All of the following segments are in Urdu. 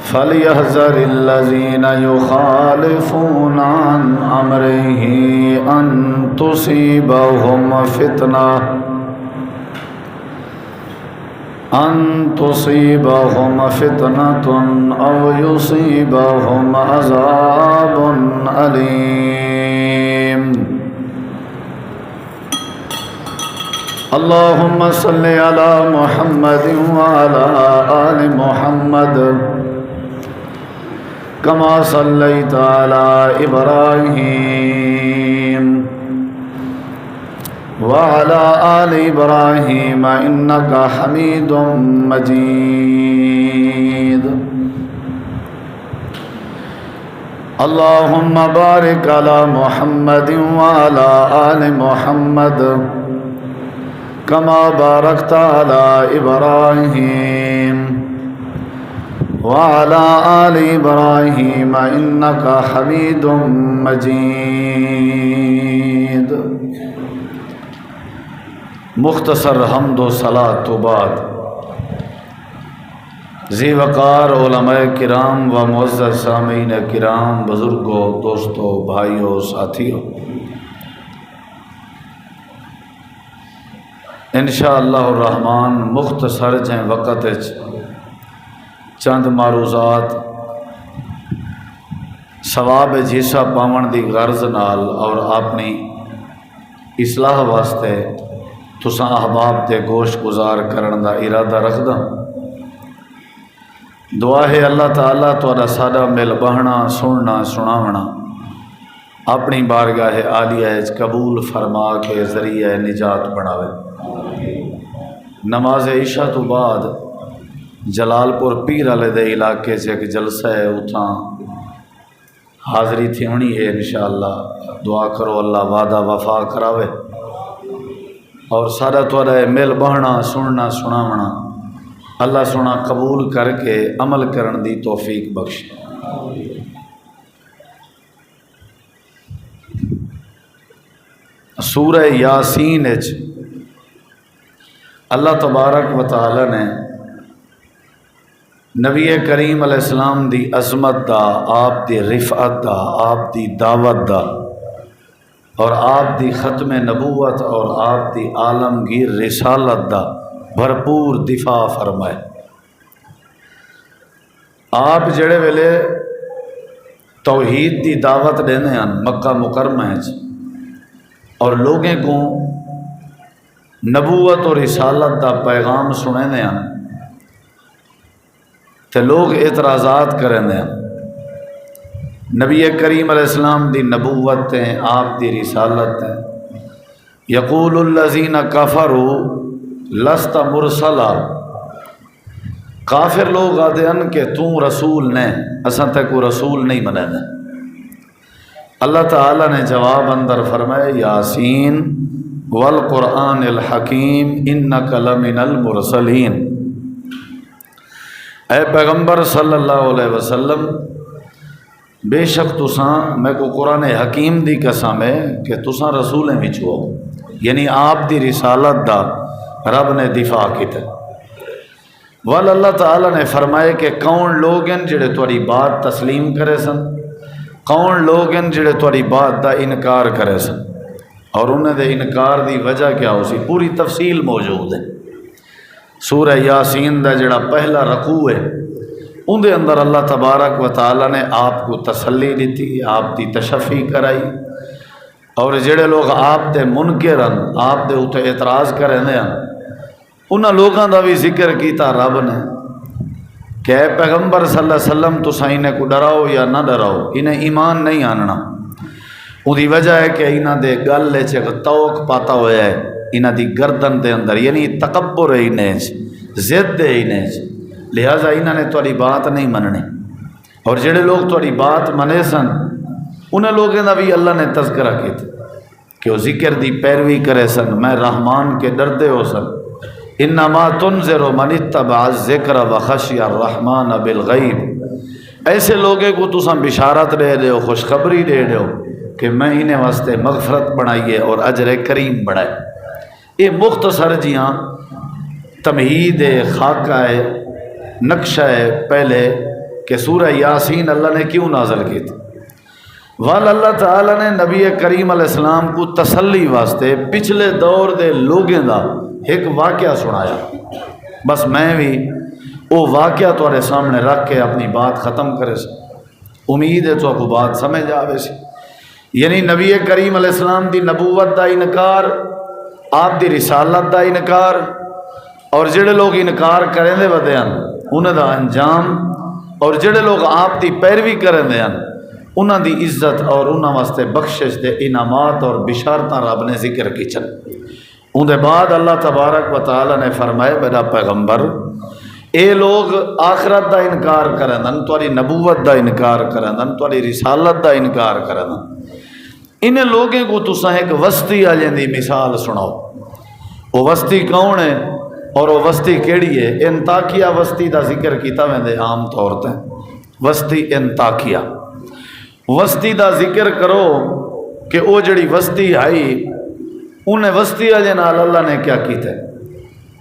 فَلْيَحْذَرِ الَّذِينَ يُخَالِفُونَ عَنْ أَمْرِهِ أَنْ تُصِيبَهُمْ فِتْنَةٌ أَوْ يُصِيبَهُمْ عَذَابٌ أَلِيمٌ اللهم صل على محمد وعلى آل محمد كما صليت على إبراهيم وعلى آل إبراهيم إنك حميد مجيد اللهم بارك على محمد وعلى آل محمد كما باركت على إبراهيم وعلى آل إبراهيم إنك حميد مجيد۔ مختصر حمد و صلاۃ تو بعد ذی وقار علماء کرام و معزز سامعین کرام، بزرگوں، دوستوں، بھائیوں، ساتھیوں، انشاءاللہ الرحمن مختصر جیں وقت چند معروضات ثواب جیسا پاون دی غرض نال اور اپنی اصلاح واسطے تساں احباب تے گوش گزار کرن دا ارادہ رکھدا۔ دعا ہے اللہ تعالیٰ تہاڈا ساڈا مل بہنا، سننا، سناونا اپنی بارگاہ عالیہ قبول فرما کے ذریعہ نجات بناوے۔ نماز عشاء تو بعد جلال پور پیر والے دے علاقے سے ایک جلسہ ہے، اتھاں حاضری تھی ہونی ہے انشاءاللہ۔ دعا کرو اللہ وعدہ وفا کراوے اور سارا تھوڑا مل بہنا، سننا، سناونا اللہ سونا قبول کر کے عمل کرن دی توفیق بخش۔ سورہ یاسین اللہ تبارک و تعالی نے نبی کریم علیہ السلام دی عظمت دا، آپ دی رفعت دا، آپ دی دعوت دا اور آپ دی ختم نبوت اور آپ دی عالمگیر رسالت دا بھرپور دفاع فرمائے۔ آپ جڑے ویلے توحید دی دعوت دینے ہیں مکہ مکرمہ اور لوگیں کو نبوت اور رسالت دا پیغام سنے ہیں تو لوگ اعتراضات کریں ہیں۔ نبی کریم علیہ السلام دی نبوت ہیں، آپ دی رسالت ہیں۔ یقول الذین کفروا لست مرسلا، کافر لوگ آتے ہیں کہ تو رسول نے، اساں تے کو رسول نہیں منے نے۔ اللہ تعالیٰ نے جواب اندر فرمائے یاسین والقرآن الحکیم انک لمن المرسلین۔ اے پیغمبر صلی اللہ علیہ وسلم، بے شک تساں میں کو قرآن حکیم دی قسم ہے کہ تساں رسولیں وچ ہو، یعنی آپ دی رسالت دا رب نے دفاع کیتا۔ وال اللہ تعالیٰ نے فرمائے کہ کون لوگ ہیں جڑے تھوڑی بات تسلیم کرے سن، کون لوگ ہیں جڑے تھوڑی بات دا انکار کرے سن، اور انہیں دے انکار دی وجہ کیا ہو سی پوری تفصیل موجود ہے۔ سورہ یاسین دا جڑا پہلا رکوع ہے ان دے اندر اللہ تبارک و تعالیٰ نے آپ کو تسلی دیتی، آپ دی تشفی کرائی، اور جڑے لوگ آپ دے منکرن، آپ دے اوتے اعتراض کریں ہیں، انہاں لوگاں دا بھی ذکر کیتا رب نے کہ اے پیغمبر صلی اللہ علیہ وسلم تساں انہیں کو ڈراؤ یا نہ ڈراؤ، انہیں ایمان نہیں آننا۔ ان دی وجہ ہے کہ انہاں دے گل لے چھے توق پاتا ہویا ہے، انہاں دی گردن دے اندر، یعنی تکبر ہے انہیں، ضد ہے انہیں، لہٰذا انہاں نے تھوڑی بات نہیں مننی۔ اور جڑے لوگ تھوڑی بات منے سن انہیں لوگوں کا بھی اللہ نے تذکرہ کیتا کہ وہ ذکر دی پیروی کرے سن، میں رحمان کے ڈرتے ہو سن۔ انما تنذر من اتبع الذکر وخشی الرحمن بالغیب، ایسے لوگوں کو تساں بشارت دے دیو، خوشخبری دے دیو کہ میں انہیں واسطے مغفرت بنائیے اور اجر کریم بڑھائے۔ یہ مختصر جیاں تمہید خاکہ ہے، نقشہ ہے پہلے کہ سورہ یاسین اللہ نے کیوں نازل کی تھی۔ وال اللہ تعالیٰ نے نبی کریم علیہ السلام کو تسلی واسطے پچھلے دور دے لوگوں دا ایک واقعہ سنایا۔ بس میں بھی وہ واقعہ تمہارے سامنے رکھ کے اپنی بات ختم کرے سی، امید ہے تو آپ کو بات سمجھ آوے سی۔ یعنی نبی کریم علیہ السلام دی نبوت دا انکار، آپ دی رسالت دا انکار، اور جڑے لوگ انکار کریں دے ودے ہیں انہاں دا انجام، اور جڑے لوگ آپ دی پیروی کریں دے ہیں انہاں دی عزت اور انہاں واسطے بخشش دے انعامات اور بشارتاں رب نے ذکر کی چن۔ ان دے بعد اللہ تبارک و تعالی نے فرمائے میرا پیغمبر اے لوگ آخرت دا انکار کریں دن، تواڈی نبوت دا انکار کریں دن، تواڈی رسالت دا انکار کریں دن، انہیں لوگوں کو تساں ایک وسطی آجیں دی مثال سناؤ۔ وہ وسطی کون ہے اور وہ وسطی کیڑی ہے؟ انطاکیہ وسطی دا ذکر کیتا ویندے عام طور تے، وسطی انطاکیہ وسطی دا ذکر کرو کہ او جڑی وسطی آئی انہیں وسطی آجیں نال اللہ نے کیا کیتے،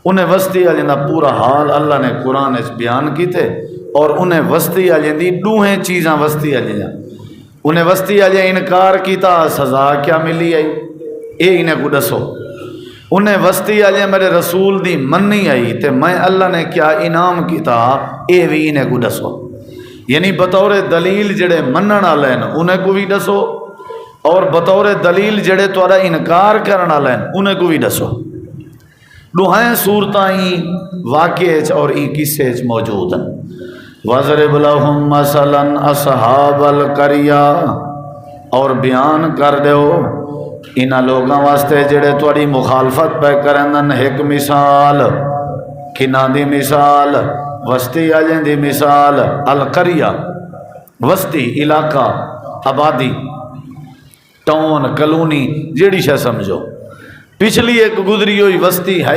انہیں وسطی آجیں دا پورا حال اللہ نے قرآن اس بیان کیتے، اور انہیں وسطی آجیں دی دوہیں چیزاں وسطی آجیں، انہیں وسطی آجیں انکار کیتا سزا کیا ملی آئی اے انہیں کو دسو، انہیں وسطی آجیں میرے رسول دی مننی آئی تے میں اللہ نے کیا انعام کیتا اے بھی انہیں کو دسو۔ یعنی بطور دلیل جڑے منن والے ہیں انہیں کو بھی دسو، اور بطور دلیل جڑے تہاڈا انکار کرن والے ہیں انہیں کو بھی دسو۔ دوہیں صورتاں ہی واقعے اور ای قصے موجود ہیں۔ وَضْرِبْ لَهُمْ مَثَلًا أَصْحَابَ الْقَرْيَةِ، اور بیان کر دیو انہاں لوگاں واسطے جڑے تہاڈی مخالفت پہ کرن ایک مثال، کناں دی مثال، وسطی آجیں دی مثال، القریہ وسطی علاقہ، آبادی، ٹاؤن، کلونی، جیڑی شے سمجھو، پچھلی ایک گزری ہوئی وسطی ہے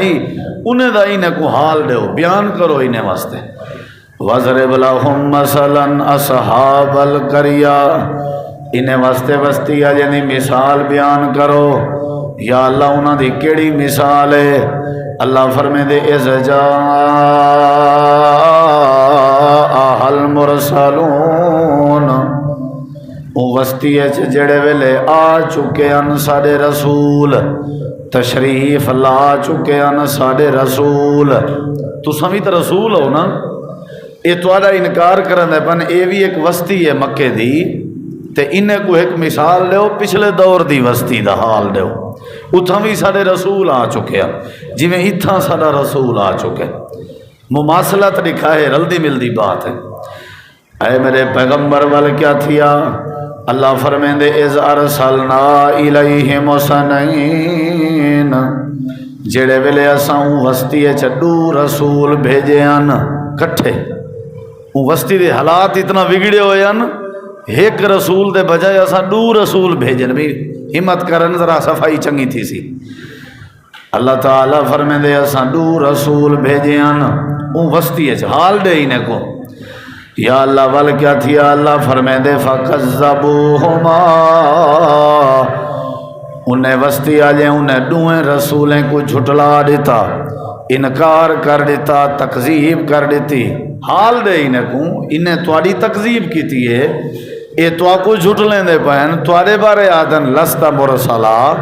انہیں دا انہیں کو حال دیو، بیان کرو انہیں واسطے۔ وَضْرِبْ لَهُمْ مَثَلًا أَصْحَابَ الْقَرْيَةِ، انہیں واسطے وسطی آجیں دی مثال بیان کرو۔ یا اللہ انہاں دی کیڑی مثال ہے؟ اللہ فرمے دے اِذْ جَاءَ الْمُرْسَلُونَ، وسطی جڑے ویلے آ چکے ان ساڈے رسول، تشریف لا چکے ان ساڈے رسول۔ تساں بھی تو رسول ہو نا، یہ تہاڈا انکار کرن دے پن، اے بھی ایک وسطی ہے مکے دی، تے انہیں کو ایک مثال دیو پچھلے دور دی وسطی دا حال دیو۔ اتھاں بھی ساڈے رسول آ چکے ہیں جی میں اتھاں ساڈا رسول آ چکے، مماثلت لکھا ہے، رلدی ملدی بات ہے۔ اے میرے پیغمبر وال کیا تھیا؟ اللہ فرمیندے اِذْ أَرْسَلْنَا إِلَيْهِمْ اثْنَيْنِ، جڑے ویلے اساں وسطی چڈو رسول بھیجے ان کٹھے، وسطی دے حالات اتنا بگڑے ہوئے ان، ایک رسول دے بجائے اساں دو رسول بھیجن، بھی ہمت کرن ذرا صفائی چنگی تھی سی۔ اللہ تعالیٰ فرمیندے اساں دو رسول بھیجے ان وسطی حال دے انہیں کو۔ یا اللہ وال کیا تھیا؟ اللہ فرمیندے فَكَذَّبُوهُمَا، انہیں وسطی آجیں انہیں دوئیں رسولیں کو جھٹلا دیتا، انکار کر دیتا، تکذیب کر دیتی۔ حال دے انہیں کو، انہیں تواڈی تکذیب کیتی ہے، اے تو کو جھٹلیں دے پہن، تواڈے بارے آدن لستا مرسلا،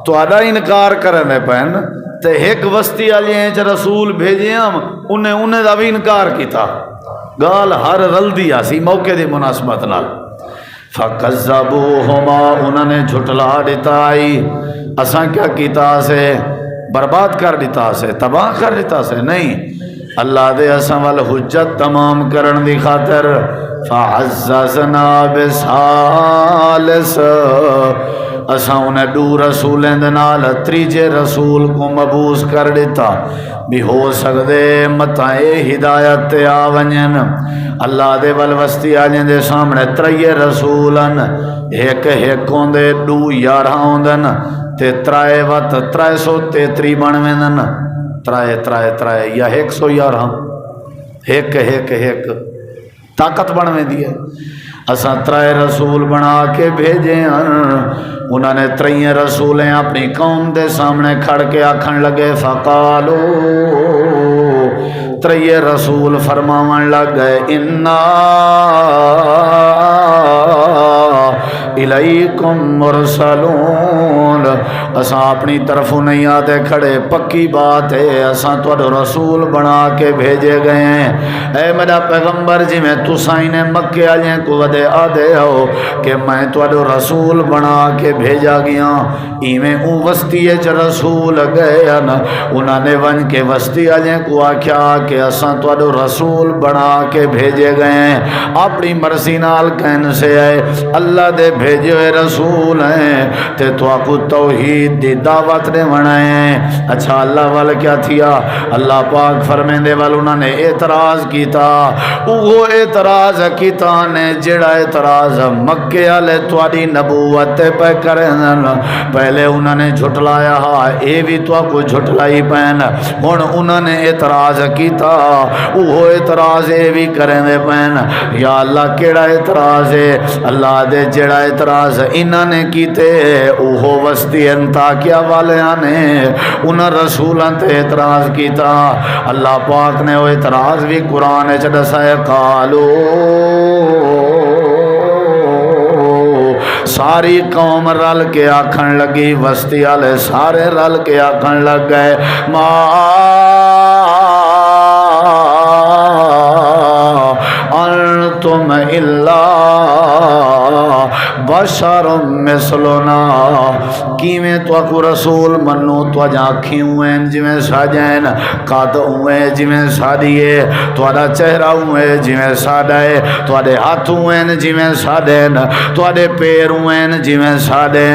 تواڈا انکار کرن دے پہن، تے ایک وسطی آجیں رسول بھیجے ہم انہیں دا بھی انکار کیتا۔ گال ہر رلدی آسی موقع دی مناسبت نال۔ فَكَذَّبُوهُمَا، انہوں نے جھٹلا دیتا آئی، اساں کیا کیتا سے برباد کر دیتا سے، تباہ کر دیتا سے نہیں، اللہ دے اساں وال حجت تمام کرن دی خاطر فَعَزَّزْنَا بِثَالِثٍ، اساں انہیں دو رسولیں دے نال تریجے رسول کو مبعوث کر دیتا، بھی ہو سکدے متائے ہدایت آ ونجن۔ اللہ دے ول وسطی آجیں دے سامنے تریے رسولن، ایک ایک ہوندے دو 11 ہوندن، تے ترائے وت 333 بنویندن، ترائے یا 111، ایک طاقت بنویں دی ہے۔ اساں ترائے رسول بنا کے بھیجے ہیں۔ انہوں نے ترائیں رسولیں اپنی قوم دے سامنے کھڑ کے آکھن لگے فقالو، ترائیں رسول فرماون لگ گئے انا الیکم مرسلون، اساں اپنی طرف نہیں آتے کھڑے، پکی بات ہے اساں تواڈو رسول بنا کے بھیجے گئے ہیں۔ اے میرا پیغمبر جی میں تساں نے مکے والے کو ودے آدھے ہو کہ میں تواڈو رسول بنا کے بھیجا گیا، ایویں اون وسطی چ رسول گئے نا، انہوں نے ون کے وسطی والے کو آکھیا کہ اساں تواڈو رسول بنا کے بھیجے گئے ہیں، اپنی مرضی نال کہن سے آئے اللہ دے بھیجے ہوئے رسول ہیں تے تو کو توحید دی دعوت دے ہیں۔ اچھا اللہ وال کیا تھیا؟ اللہ پاک فرمیندے وال انہوں نے اعتراض کیتا، وہ اعتراض کیتا نے جڑا اعتراض مکے والے تواڈی نبوت پہ کرن، پہلے انہوں نے جھٹلایا ہا اے بھی تو کو جھٹلائی پین، ہن انہوں نے اعتراض کیتا وہ اعتراض اے بھی کریں دے پین۔ یا اللہ کیڑا اعتراض ہے؟ اللہ دے جڑا اعتراض انہوں نے کیتے اوہ وسطی انطاکیہ والیاں نے انہاں رسولاں تے اعتراض کیتا۔ اللہ پاک نے وہ اعتراض بھی قرآن چ دسایا، قالو ساری قوم رل کے آکھن لگی، وسطی والے سارے رل کے آکھن لگ گئے ما انتم الا بشر مثلنا، کیویں تو کو رسول منو تو آنکھیں ہوئیں جویں ساجین، قد ہوئیں جویں ساڈیے، تواڈا چہرہ ہوئیں جویں ساڈا ہے، تواڈے ہاتھ ہوئیں جویں ساڈے، تواڈے پیر ہوئیں جویں ساڈے،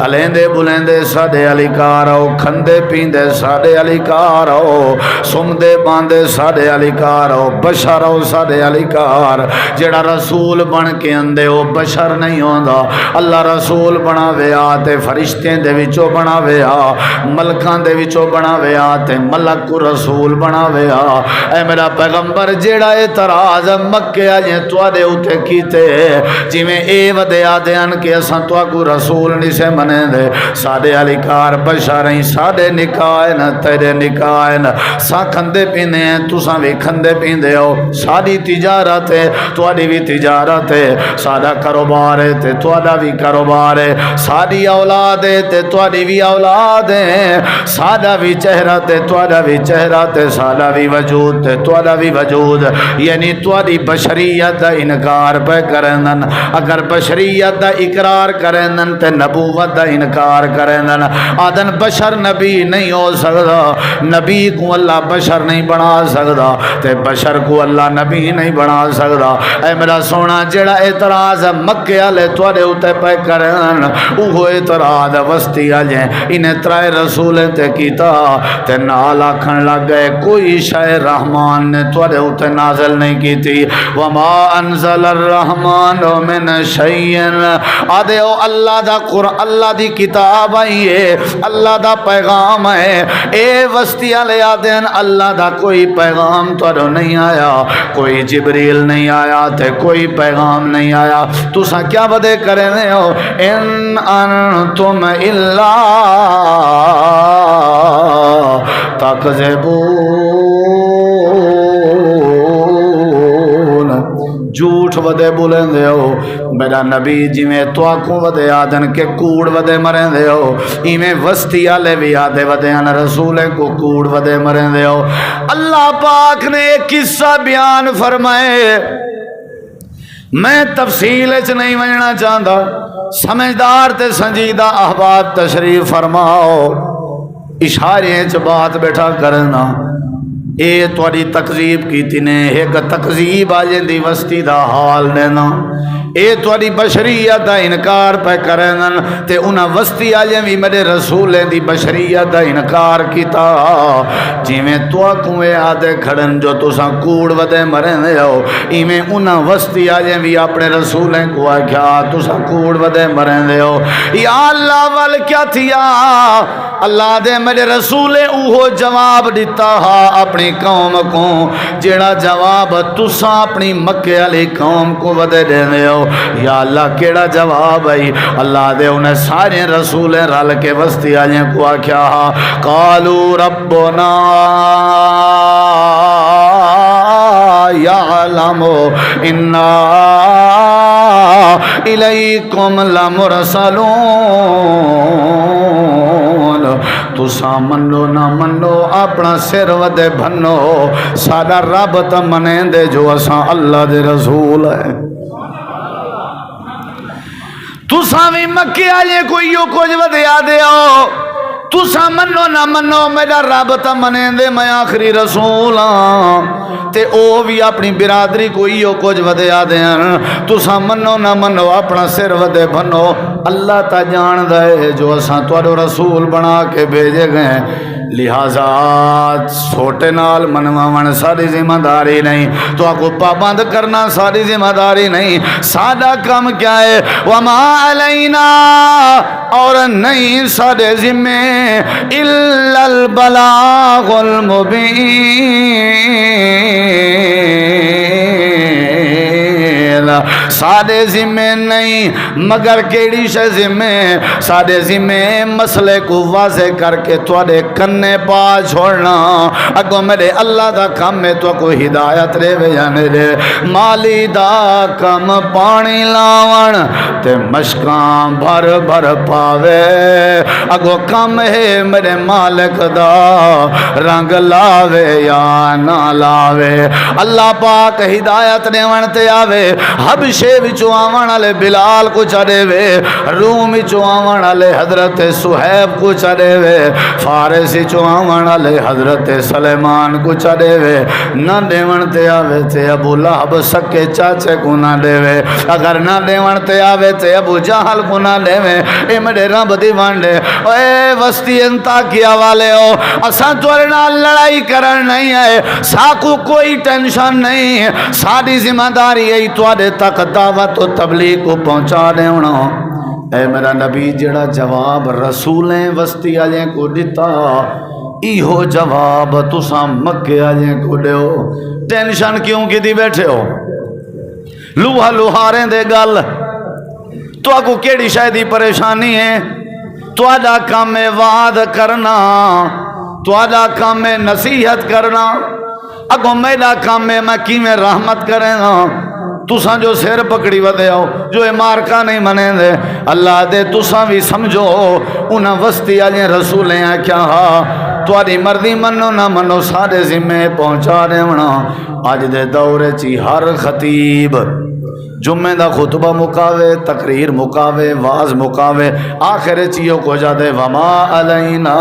الیندے بلندے ساڈے علی کار ہو، کھندے پیندے ساڈے علی کار ہو، سمدے باندے ساڈے علی کار ہو، بشر ہو ساڈے علی کار۔ جڑا رسول بن کے اندے ہو بشر نہیں ہوندا، اللہ رسول بناوے آ تے فرشتیں دے وچوں بناوے آ، ملکاں دے وچوں بناوے آ تے ملک کو رسول بناوے آ۔ اے میرا پیغمبر جیڑا اعتراض مکے والے تواڈے اوتے کیتے جویں اے ودے آدھن کہ اساں توا کو رسول نہیں سے منے دے، ساڈے علی کار بشر ہیں، ساڈے نکاح نہ تیرے نکاح نہ، سا کھندے پیندے ہیں تساں وی کھندے پیندے ہو، ساڈی تجارت ہے تواڈی بھی تجارت ہے، ساڈا کاروبار ہے تے تواڈا بھی کاروبار ہے، ساری اولاد ہے تے تواڈی بھی اولاد ہے، ساڈا بھی چہرہ تے تواڈا بھی چہرہ تے، ساڈا بھی وجود تے تواڈا بھی وجود، یعنی تواڈی بشریت دا انکار پہ کرندن، اگر بشریت دا اقرار کرندن تے نبوت دا انکار کرندن، آدن بشر نبی نہیں ہو سکتا، نبی کو اللہ بشر نہیں بنا سکتا تے بشر کو اللہ نبی نہیں بنا سکتا۔ اے میرا سونا جڑا اعتراض مکے والے تواڈے اوتے پہ کرن، اوہ اعتراض وسطی والے انہیں ترائے رسولیں تے کیتا تے نال آکھن لگ گئے کوئی شے رحمان نے تواڈے اوتے نازل نہیں کیتی، وما انزل الرحمن من شیء، آدھے او اللہ دا قرآن اللہ دی کتاب آئی ہے، اللہ دا پیغام ہے، اے وسطی والے آدھن اللہ دا کوئی پیغام تواڈو نہیں آیا، کوئی جبریل نہیں آیا تے کوئی پیغام نہیں آیا، تساں کیا بدے کرنے ہو؟ ان انتم الا تکذبون، جھوٹ ودے بولیں دے ہو، میرا نبی جویں تو آکھوں ودے آدن کے کوڑ ودے مریں دے ہو، ایویں وسطی والے بھی آدھے ودے ان رسول کو کوڑ ودے مریں دے ہو۔ اللہ پاک نے ایک قصہ بیان فرمائے، میں تفصیل اچ نہیں ونجنا چاہتا، سمجھدار تے سنجیدہ احباب تشریف فرماؤ، اشارے چ بات بیٹھا کرنا، اے تواڈی تکذیب کیتی نے، ایک تکذیب آ جاندی وسطی دا حال دینا، اے تواڈی بشریت دا انکار پہ کرن تے انہاں وسطی والے بھی میرے رسولیں دی بشریت دا انکار کیتا، جویں تو کوئے آدھے کھڑن جو تساں کوڑ ودے مریں دے ہو، ایویں انہاں وسطی والے بھی اپنے رسولیں کو آکھیا تساں کوڑ ودے مریں دے ہو۔ یا اللہ ول کیا تھیا؟ اللہ دے میرے رسول اوہ جواب دیتا ہا اپنی اپنی قوم کو جیڑا جواب تسا اپنی مکے علی قوم کو ودے دینے ہو یا اللہ کیڑا جواب ہے اللہ دے انہیں سارے رسول رل کے وسطی آجیں کو آکھیا قالو ربنا یعلم انا الیکم لمرسلون تسا منو نہ منو اپنا سر ودے بھنو ساڈا رب تا منے دے جو اساں اللہ دے رسول ہے تسا بھی مکے آئے کوئی یو کچھ ودیا دے آؤ تسا منو نہ منو میرا رب تا منے دے میں آخری رسول ہاں تے او بھی اپنی برادری کوئی یو کچھ ودیا دے تسا منو نہ منو اپنا سر ودے بھنو اللہ تا جان دے جو اساں توڑو رسول بنا کے بھیجے گئے لہذا چھوٹے نال منواون ساری ذمہ داری نہیں تو کو پابند کرنا ساری ذمہ داری نہیں سادہ کم کیا ہے وما علینا اور نہیں سارے ذمے الا البلاغ المبین سادے ذمے نہیں مگر کیڑی شے ذمے سادے ذمے مسئلے کو واضح کر کے توڑے کنے پا چھوڑنا اگو میرے اللہ دا کام میں تو کو ہدایت رے وے جانے دے مالی دا کم پانی لاون تے مشکاں بھر بھر پاوے اگو کم ہے میرے مالک دا رنگ لاوے یا نہ لاوے اللہ پاک ہدایت نے ونتے آوے حبشے وچوں آون والے بلال کو چڑے وے روم وچوں آون والے حضرت صہیب کو چڑے وے فارس وچوں آون والے حضرت سلیمان کو چڑے وے نہ دیون تے آوے تے ابو لہب سکے چاچے کو نہ دے وے اگر نہ دیون تے آوے تے ابو جہل کو نہ دے وے اے میرے رب دی وانڈے اے وسطی انطاکیہ والے ہو اساں تواڈے نال لڑائی کرن نہیں ہے ساکو کوئی ٹینشن نہیں ساری ذمہ داری ہے تواڈے تک دعوت و تبلیغ کو پہنچا دینا اے میرا نبی جڑا جواب رسولیں وسطی آجیں کو دیتا ایہو جواب تساں مکے آجیں کو دیو ٹینشن کیوں کی دی بیٹھے ہو لوہا لوہاریں دے گل تو آگو کیڑی شاید پریشانی ہے تو آجا کام میں وعد کرنا تو آجا کام میں نصیحت کرنا اگو میرا کام میں کی میں رحمت کریں نا تساں جو سیر پکڑی ودے ہو جو اے مارکا نہیں منے دے اللہ دے تساں بھی سمجھو انہاں وسطی آجیں رسولیں ہیں کیا تواری مرضی منو نہ منو سارے ذمے پہنچا دے ہونا آج دے دورے چی ہر خطیب جمعہ دا خطبہ مکاوے تقریر مکاوے واز مکاوے آخر چیوں کو جا دے وما علینا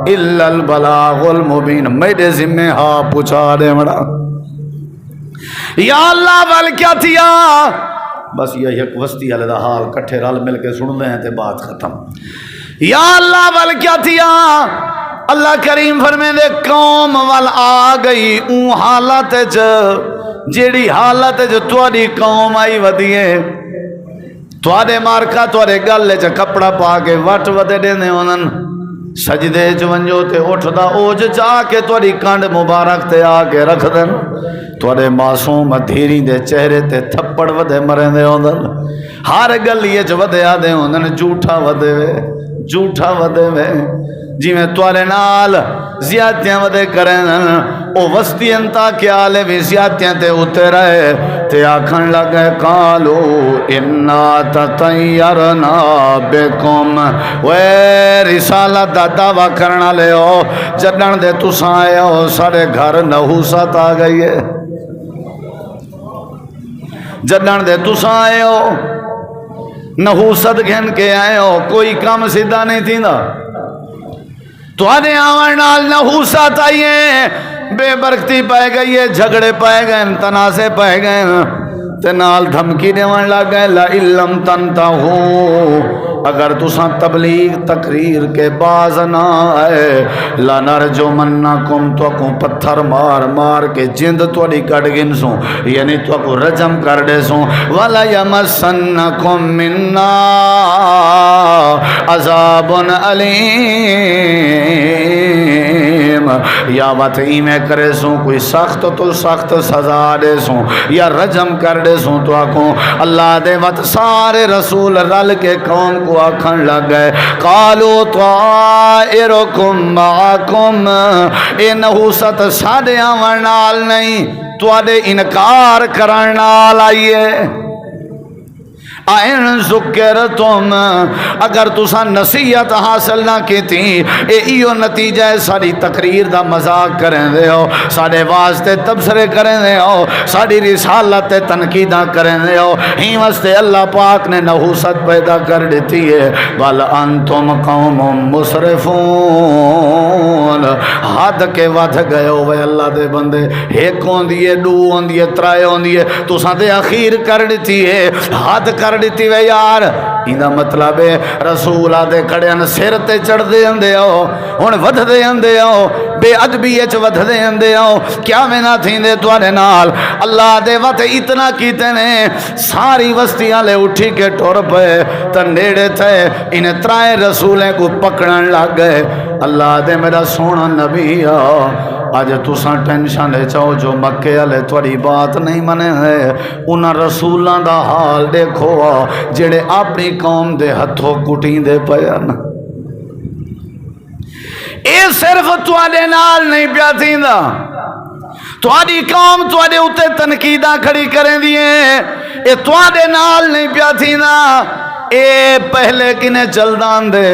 الا البلاغ المبین میرے ذمہ ہاں پوچھا دے مڑا یا اللہ وال کیا تھیا بس یہ ایک وسطی علیہ حال کٹھے رال مل کے سن دے ہیں تے بات ختم یا اللہ وال کیا تھیا اللہ کریم فرمے دے قوم وال آ گئی اون حالت جیڑی حالت جو تواری قوم آئی ودیے توارے مارکا توارے گل چ کپڑا پا کے وٹ ودے دینے انن سجدے چ ونجو تے اٹھدا اوج چا کے تواری کانڈ مبارک تے آ کے رکھ دین توارے معصوم دھیری دے چہرے تے تھپڑ ودے مرین دے انن ہر گلی چ ودے آ دے انن جھوٹا ودے وے جھوٹا ودے وے جی میں توارے نال زیادتیاں ودے کریں او وسطی انتا کیا لے بھی زیادتیاں تے اترے تے آکھن لگے قالو انا تطیرنا بکم وے رسالت دا دعویٰ کرنا لے ہو جدن دے تساں آئے ہو سارے گھر نحوست آ گئی ہے جدن دے تساں آئے ہو نحوست گھن کے آئے ہو کوئی کام سیدھا نہیں تھی نا تو آنے آوان نال نحوست آئیے بے برکتی پائے گئی ہے جھگڑے پائے گئے تنازع پائے گئے تے نال دھمکی دیوان لگ گئے لَإِلَّمْ تَنْتَهُ اگر تساں تبلیغ تقریر کے باز نہ آئے لَنَرْجُمَنَّكُمْ تو کو پتھر مار مار کے جند توڑی کٹ گن سوں یعنی تو کو رجم کر دے سوں وَلَيَمَسَّنَّكُمْ مِنَّا عَذَابٌ عَلِيمٌ یا وت ایویں کرے سوں کوئی سخت تو سخت سزا دے سوں یا رجم کر دے سوں تو آکھوں اللہ دے وت سارے رسول رل کے قوم کو آکھن لگ گئے قالوا طائرکم معکم اے نحوست ساڈے آون نال نہیں تواڈے انکار کرن نال آئیے آئین ذکر تم اگر تسا نصیحت حاصل نہ کی تھی ایو نتیجہ ہے ساری تقریر دا مذاق کریں دے ہو سارے واسطے تبصرے کریں دے ہو ساری رسالت تنقیدہ کریں دے ہو ہی واسطے اللہ پاک نے نحوست پیدا کر دیتی ہے بل انتم قوم مسرفون حد کے ودھ گئے ہوئے اللہ دے بندے ایک ہوندیے دو ہوندیے ترائے ہوندیے تسا دے اخیر کر دیتی ہے حد کر دیتی وے یار ایندا مطلب ہے رسول آدے کھڑیاں سر تے چڑھ دے اندے ہو ہن ودھ دے اندے ہو بے ادبی وچ ودھ دے اندے ہو کیا میں نہ تھیندے تواڈے نال اللہ دے وت اتنا کیتے نے ساری بستی والے اٹھی کے ٹر پئے تے نیڑے تھے ان ترائے رسولیں کو پکڑن لگ گئے اللہ دے میرا سونا نبی آج تساں ٹینشن لے چاہو جو مکے والے تھوڑی بات نہیں منے ہے انہاں رسولاں دا حال دیکھو جڑے اپنی قوم دے ہتھوں کٹیندے پیان اے صرف تواڈے نال نہیں پیا تھیندا تواڈی قوم تواڈے اوتے تنقیداں کھڑی کریں دیے اے تواڈے نال نہیں پیا تھیندا اے پہلے کنے چلدان دے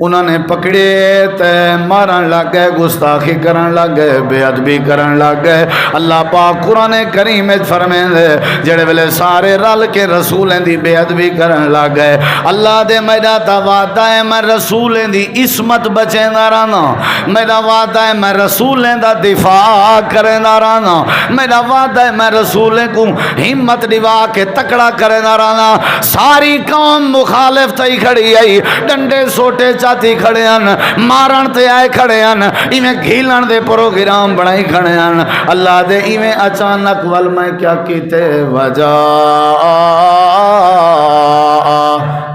انہوں نے پکڑے تے مارن لگ گئے گستاخی کرن لگ گئے بے ادبی کرن لگ گئے اللہ پاک قرآن کریم فرمائے دے جڑے ویلے سارے رل کے رسولیں دی بے ادبی کرن لگ گئے اللہ دے میرا تا وعدہ ہے میں رسولیں دی عصمت بچیں دا رہنا میرا وعدہ ہے میں رسولیں دا دفاع کریں دا رہنا میرا وعدہ ہے میں رسولیں کو ہمت دیوا کے تکڑا کریں دا رہنا ساری قوم مخالف تھی کھڑی آئی ڈنڈے سوٹے چاتی کھڑے ہیں مارن تے آئے کھڑے ہیں ایویں گھیلن دے پروگرام بنائی کھڑے ہیں اللہ دے ایویں اچانک ول میں کیا کیتے وجہ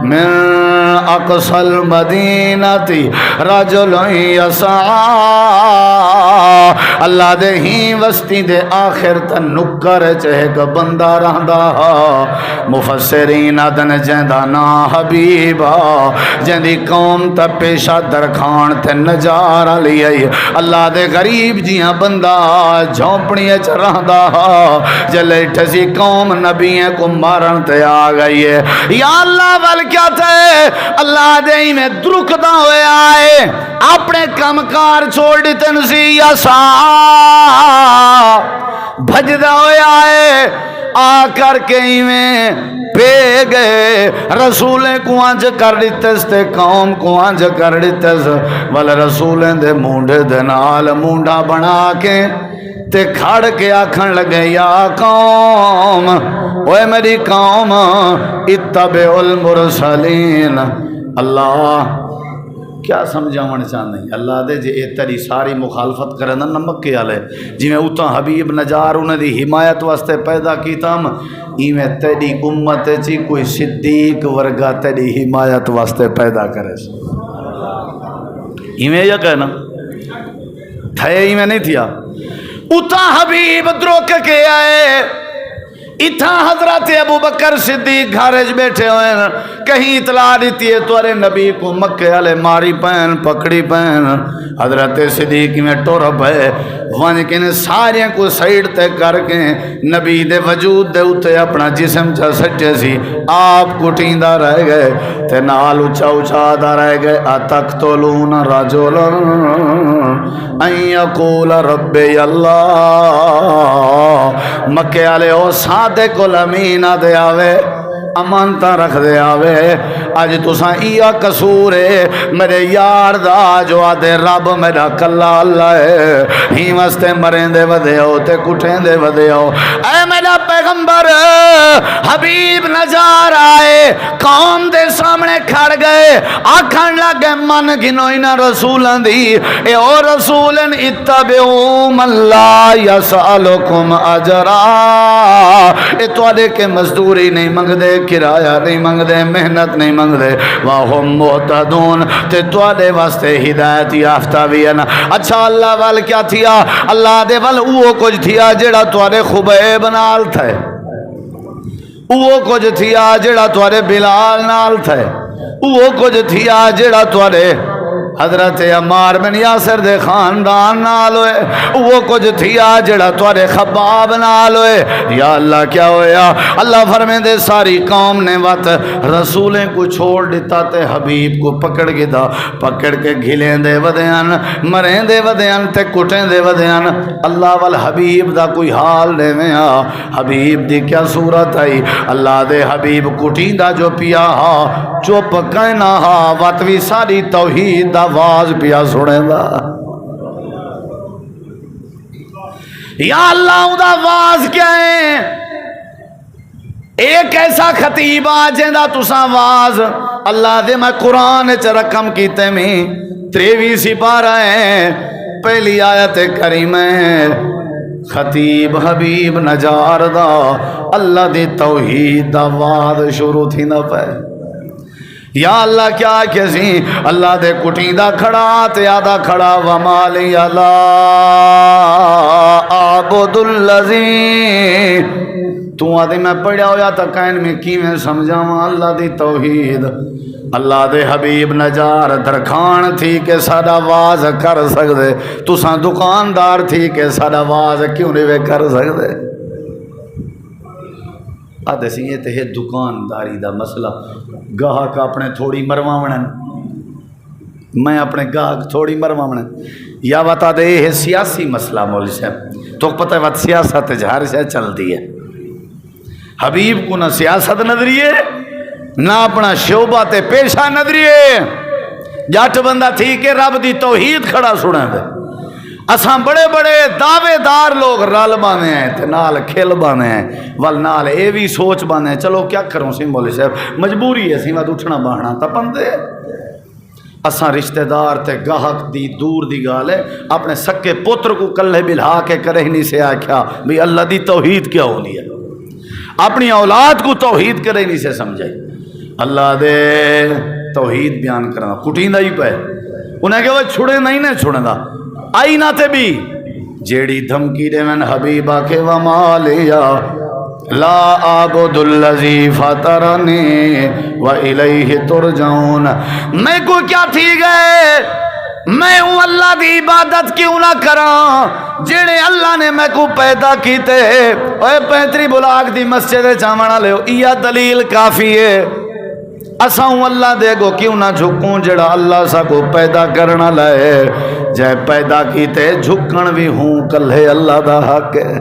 من اقصى المدینتی رجل یسعى اللہ دے ہی وستی دے آخر تا نکر چہک بندہ رہندا مفسرین آدن جہندہ نا حبیبا جہندی قوم تا پیشہ درخان تے نجارہ لیائی اللہ دے غریب جیاں بندہ جھونپڑی اچ رہندا جلے ٹھسی قوم نبییں کو مارن تے آ گئی ہے یا اللہ وال کیا تھے اللہ دے ہی میں درکدہ ہوئے آئے اپنے کمکار چھوڑ دیتے نسی یا سا بھجدہ ہوئے آئے آ کر کے ہی میں پے گئے رسولیں کو آنج کر دیتس تے قوم کو آنج کر دیتس والا رسولیں دے مونڈے دے نال مونڈا بنا کے تے کھڑ کے آکھن لگے یا قوم اوے میری قوم اتبع المرسلین اللہ کیا سمجھاون چاہندے ہیں اللہ دے جے تیری ساری مخالفت کرن نہ مکے والے جویں اوتا حبیب نجار انہاں دی حمایت واسطے پیدا کیتام ایویں تیری امت چ کوئی صدیق ورگا تیری حمایت واسطے پیدا کرے ایویں یا کہنا تھے ایویں نہیں تھیا اوتا حبیب دروک کے آئے اتھا حضرت ابو بکر صدیق گھارج بیٹھے ہوئے کہیں اطلاع دیتی ہے توارے نبی کو مکے والے ماری پہن پکڑی پہن حضرت صدیق میں ٹورپ ہے وہاں کہنے سارے کو سائیڈ تے کر کے نبی دے وجود دے اتے اپنا جسم چا سٹے سی آپ کٹیندہ رہ گئے تے نال اچھا اچھا دا رہ گئے اتقتلون رجلا ان یقول ربی اللہ مکے والے او صادق الامین دے آوے امانتا رکھ دے آوے آج تساں ایا قصور ہے میرے یار دا جو آدھے رب میرا کلا اللہ ہے ہی واسطے مرین دے ودے ہو تے کٹھیں دے ودے ہو اے میرا پیغمبر حبیب نجار آئے قوم دے سامنے کھڑ گئے آکھن لگے من گنو اینا رسولن دی اے او رسولن اتبعو من لا یسألکم اجرا اے تو آدھے کے مزدوری نہیں منگ دے کرایہ نہیں منگدے محنت نہیں منگدے واہم مہتدون تے تواڈے واسطے ہدایت یافتہ بھی ہیں اچھا اللہ وال کیا تھیا اللہ دے وال وہ کچھ تھیا جڑا تواڈے خبیب نال تھے وہ کچھ تھیا جڑا تواڈے بلال نال تھے وہ کچھ تھیا جڑا تواڈے حضرت عمار بن یاسر دے خاندان نال ہوئے وہ کچھ تھیا جڑا تواڈے خباب نال ہوئے یا اللہ کیا ہویا اللہ فرمے دے ساری قوم نے وقت رسولیں کو چھوڑ دیتا تے حبیب کو پکڑ کے دا پکڑ کے گھلیں دے ودیان مریں دے ودیان تے کٹیں دے ودیان اللہ وال حبیب دا کوئی حال دے میں حبیب دی کیا صورت آئی اللہ دے حبیب کٹیں دا جو پیا ہا چپ کہنا ہا وقت بھی ساری توحید دا آواز پیا سنے دا یا اللہ دا آواز کیا ہے ایک ایسا خطیب آجیں دا تسا آواز اللہ دے میں قرآن چ رقم کیتے میں 23 سپارہ ہیں پہلی آیت کریم ہے خطیب حبیب نجار دا اللہ دی توحید دا آواز شروع تھی نہ پہ یا اللہ کیا کسی اللہ دے کٹیں دا کھڑا تے آدھا کھڑا ومالی اللہ عبد اللذی تو آدھے میں پڑھیا ہویا تا کائن میں کی میں سمجھاواں اللہ دی توحید اللہ دے حبیب نجار درخان تھی کہ ساڑا آواز کر سکدے تو ساں دکاندار تھی کہ ساڑا آواز کیوں نہیں کر سکدے آدھے سی یہ تے ہے دکانداری دا مسئلہ گاہک اپنے تھوڑی مرواوڑن میں اپنے گاہک تھوڑی مرواوڑن یا بتا دے یہ سیاسی مسئلہ مول سے تو پتہ ہے وقت سیاست جہار سے چل دی ہے حبیب کو نہ سیاست نظریے نہ اپنا شعبہ تے پیشہ نظریے جاٹ بندہ تھی کہ رب دی توحید کھڑا سنے دے اساں بڑے بڑے دعوے دار لوگ رل بانے ہیں تے نال کھل بانے ہیں ول نال اے بھی سوچ بانے ہیں چلو کیا کروں سی مولوی صاحب مجبوری ہے سی وقت اٹھنا باہنا تا پندے اساں رشتہ دار تے گاہک دی دور دی گال ہے اپنے سکے پتر کو کلے بلہا کے کرے نہیں سے آکھیا بھی اللہ دی توحید کیا ہونی ہے اپنی اولاد کو توحید کرے نہیں سے سمجھائی اللہ دے توحید بیان کرنا کٹیندہ ہی پہ انہیں کہ وہ چھڑے نہیں نے چھوڑے دا آئی نہ تے بھی جیڑی دھمکی دے من حبیبہ کے ومالیا لا عبد اللذی فطرنی و الیہ ترجعون میں کو کیا تھی گئے میں ہوں اللہ دی عبادت کیوں نہ کراں جیڑے اللہ نے میں کو پیدا کیتے اوے 35 بلاک دی مسجد چاونا لے یہ دلیل کافی ہے اساں اللہ دے گو کیوں نہ جھکوں جڑا اللہ سا کو پیدا کرنا لائے جے پیدا کیتے جھکن بھی ہوں کلے اللہ دا حق ہے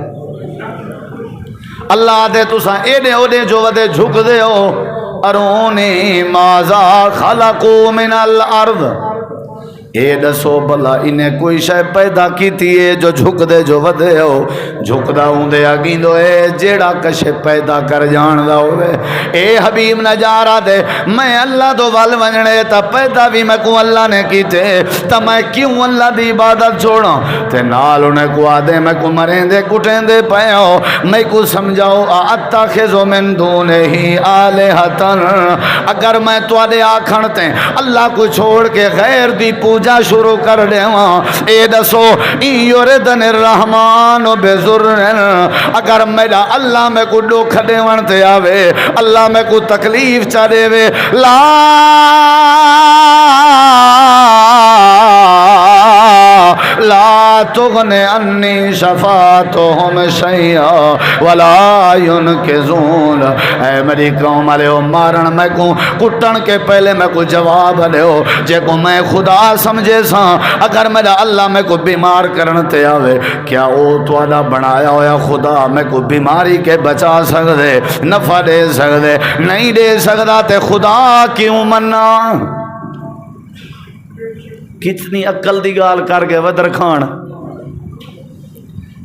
اللہ دے تساں ایڈے اوڈے جو ودے جھک دے ہو ارونی مازا خلقو من الارض اے دسو بلا انہیں کوئی شے پیدا کیتی ہے جو جھک دے جو ودے ہو جھک دا ہوں دے اگین دو اے جیڑا کشے پیدا کر جان دا ہوئے اے حبیب نجارہ دے میں اللہ دو وال ونجنے تا پیدا بھی میں کو اللہ نے کیتے تا میں کیوں اللہ دی عبادت چھوڑا تے نال انہیں کو آدے میں کو مریں دے کٹیں دے پائے ہو میں کو سمجھاؤ اتخذو من دونے ہی آلہتن اگر میں تو آدے آکھنتے اللہ کو چھوڑ کے غیر دی پوجا شروع کر دے اے دسو یردن الرحمن بزرن اگر میرا اللہ میں کو دکھ دے ونتے آوے اللہ میں کو تکلیف چا دے وے لا لا تغنی انی شفاعتہم شیئا ولا ینکزون اے میری قوم علیہ مارن میں کو کٹن کے پہلے میں کو جواب علیہ جے کو میں خدا سمجھے سا اگر میرا اللہ میں کو بیمار کرنتے آوے کیا او تو اللہ بنایا ہویا خدا میں کو بیماری کے بچا سکدے نفع دے سکدے نہیں دے سکدا تے خدا کیوں مننا کتنی عقل دی گال کر گئے وہ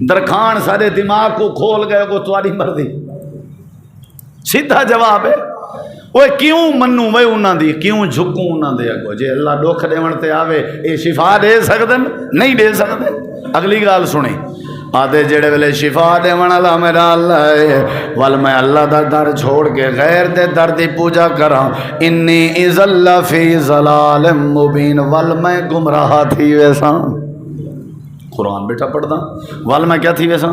درخان سارے دماغ کو کھول گئے وہ تمہاری مرضی سیدھا جواب ہے وہ کیوں منوں وہ انہاں دی کیوں جھکوں انہاں دے اگو جے اللہ دکھ دیون تے آوے اے شفا دے سکدن نہیں دے سکدے اگلی گال سنی آدھے جڑے ویلے شفا دے والا میرا اللہ ہے ول میں اللہ دا در چھوڑ کے غیر دے در دی پوجا کراں انی اذل فی ضلال مبین ول میں گمراہ تھی ویساں قرآن بیٹا پڑھدا ول میں کیا تھی ویساں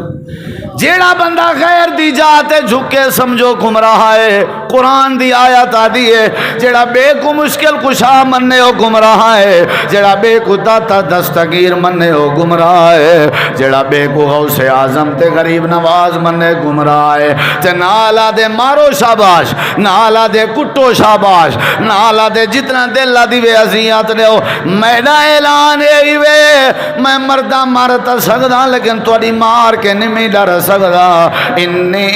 جیڑا بندہ غیر دی جاتے جھکے سمجھو گمراہ ہے قرآن دی آیت آدھی ہے جیڑا بے کو مشکل کشا مننے ہو گمراہ ہے جیڑا بے کو داتا دستگیر مننے ہو گمراہ ہے جیڑا بے کو غوث اعظم تے غریب نواز مننے گمراہ ہے تے نالا دے مارو شاباش نالا دے کٹو شاباش نالا دے جتنا دل دی وے عزیات دے ہو میرا اعلان ہے وے میں مردہ مارتا سکدا لیکن توڑی مار کے نمی ڈر سکدا انی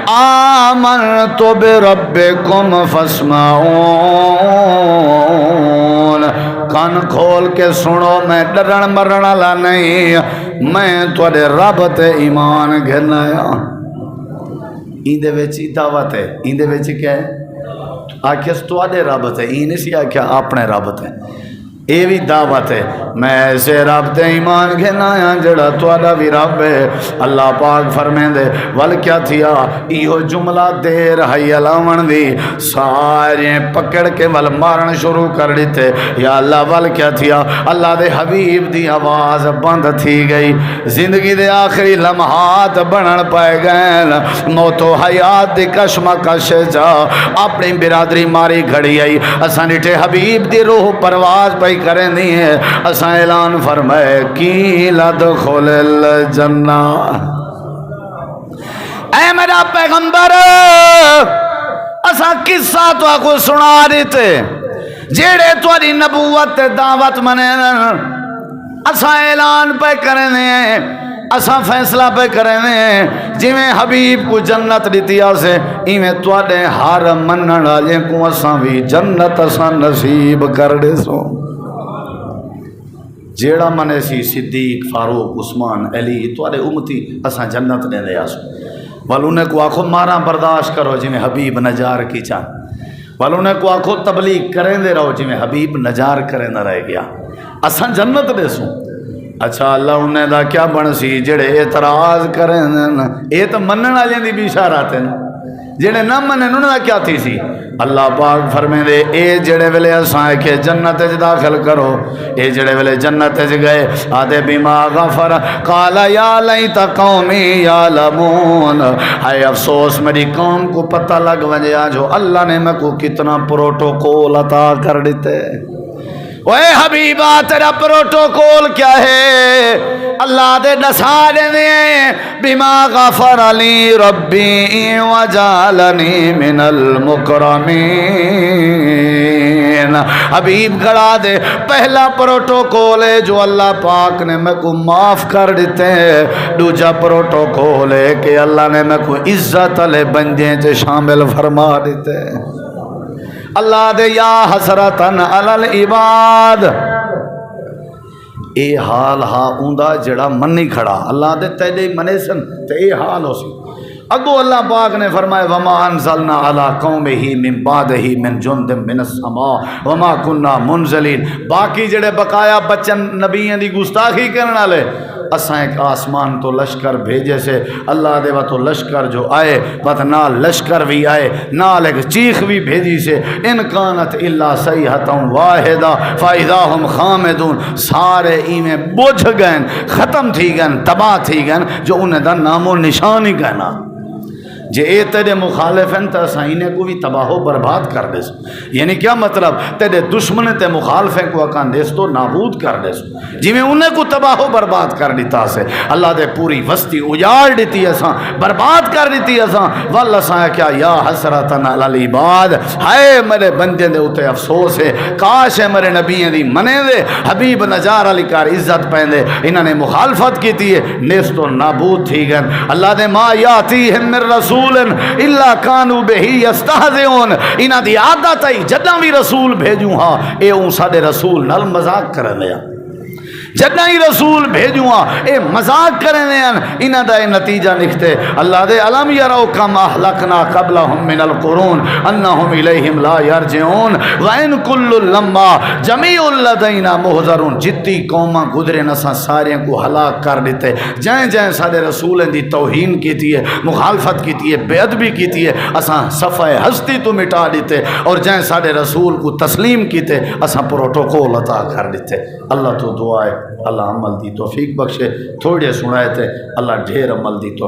آمنت بربکم فاسمعون کان کھول کے سنو میں ڈرن مرن والا نہیں میں توڑے رب تے ایمان گھنایا ایندے وچ دعوت ہے ایندے وچ کیا ہے آکھیس توڑے رب تے این اسی آکھیا اپنے رب تے اے بھی دعوت ہے میں ایسے رب تے ایمان گھنایا جڑا توڑا بھی رب ہے اللہ پاک فرمین دے ول کیا تھیا ایہو جملہ دیر ہے علاوان دی سارے پکڑ کے ول مارن شروع کر دیتے یا اللہ ول کیا تھیا اللہ دے حبیب دی آواز بند تھی گئی زندگی دے آخری لمحات بنن پائے گئے موت و حیات دی کشمکش جا اپنی برادری ماری گھڑی آئی اساں ڈٹھے حبیب دی روح پرواز پائی کریں نہیں ہے اساں اعلان فرمائے کی لدخل الجنہ اے میرا پیغمبر اساں قصہ تو آکو سنا دیتے جیڑے تواری نبوت دعوت منین اساں اعلان پہ کریں اساں فیصلہ پہ کریں جی میں حبیب کو جنت دیتی آسے ایمیں توڑے ہار منن آلیں کو اساں بھی جنت اساں نصیب کر دے سو جیڑا منے سی صدیق فاروق عثمان علی توڑے امتی اساں جنت دے دے آسو والونے کو آخو مارا برداشت کرو جی میں حبیب نجار کی چاہ والونے کو آخو تبلیغ کریں دے رہو جی میں حبیب نجار کریں نہ رہ گیا اساں جنت دے سو اچھا اللہ انہیں دا کیا بن سی جڑے اعتراض کریں اے تو منن والے دی بھی اشارات ہیں جڑے نہ منن انہوں دا کیا تھی سی اللہ پاک فرمائے دے اے جڑے ویلے اساں کہ جنت وچ داخل کرو اے جڑے ویلے جنت وچ گئے آدے بما غفر قال یا لیت قومی یعلمون ہے افسوس میری قوم کو پتہ لگ ونجیا جو اللہ نے میں کو کتنا پروٹوکول عطا کر دیتے اے حبیبہ تیرا پروٹوکول کیا ہے اللہ دے نسارے دے بما غفر علی ربی وجعلنی من المکرمین حبیب گڑا دے پہلا پروٹوکول ہے جو اللہ پاک نے میں کو معاف کر دیتے ہیں دوجا پروٹوکول ہے کہ اللہ نے میں کو عزت علی بندے سے شامل فرما دیتے ہیں اللہ دے یا حسرتن علی العباد اے حال ہا اوندا جڑا منی کھڑا اللہ دے تیلے منے سن تے اے حال ہو سی اگو اللہ پاک نے فرمائے وما انزلنا علی قومہ من بعدہ من جند من السماء وما کننا منزلین باقی جڑے بقایا بچن نبیوں دی گستاخی کرنے والے اساں ایک آسمان تو لشکر بھیجے سے اللہ دے وہ تو لشکر جو آئے بات نال لشکر بھی آئے نال ایک چیخ بھی بھیجی سے ان کانت الا صیحۃ واحدہ فاذا هم خامدون سارے ایمیں بوجھ گئن ختم تھی گئن تباہ تھی گئن جو انہیں دا نام و نشان ہی کہنا جے اے تیرے مخالف ہیں تو اساں انہیں کو بھی تباہ و برباد کر دے سو یعنی کیا مطلب تیرے دشمن تے مخالفیں کو اکان دے سو نابود کر دے سو جی میں انہیں کو تباہ و برباد کر دیتا سے اللہ دے پوری وستی اجاڑ دیتی اساں برباد کر دیتی اساں واللہ اساں کیا یا حسرتن علی العباد ہائے میرے بندے دے اتے افسوس ہے کاش ہے میرے نبیوں دی منے دے حبیب نجار علی کار عزت پہندے انہوں نے مخالفت کی تھی نیست و نابود تھی گئن اللہ دے ما یاتیہم من رسول اللہ کانو بہی یستہزئون انہاں دی عادت ہے جداں بھی رسول بھیجوں ہاں اے اون ساڈے رسول نال مذاق کرن لیا جدہ ہی رسول بھیجواں اے مذاق کرنے انہاں دا نتیجہ نکتے اللہ دے علم یرو کم اہلکنا قبلہم من القرون انہم الیہم لا یرجعون وَإِن كُلُّ لَمَّا جَمِيعٌ لَدَيْنَا مُحْضَرُونَ جتنی قوماں گزرے نساں سارے کو ہلاک کر دیتے جائیں جائیں سارے رسولیں دی توہین کیتی ہے مخالفت کیتی ہے بے ادبی کیتی ہے اساں صفحہ ہستی تو مٹا دیتے اور جائیں سارے رسول کو تسلیم کیتے اساں پروٹوکول عطا کر دیتے اللہ تو دعا ہے اللہ عمل دی توفیق بخشے تھوڑے سنائے تھے اللہ ڈھیر عمل دی توفیق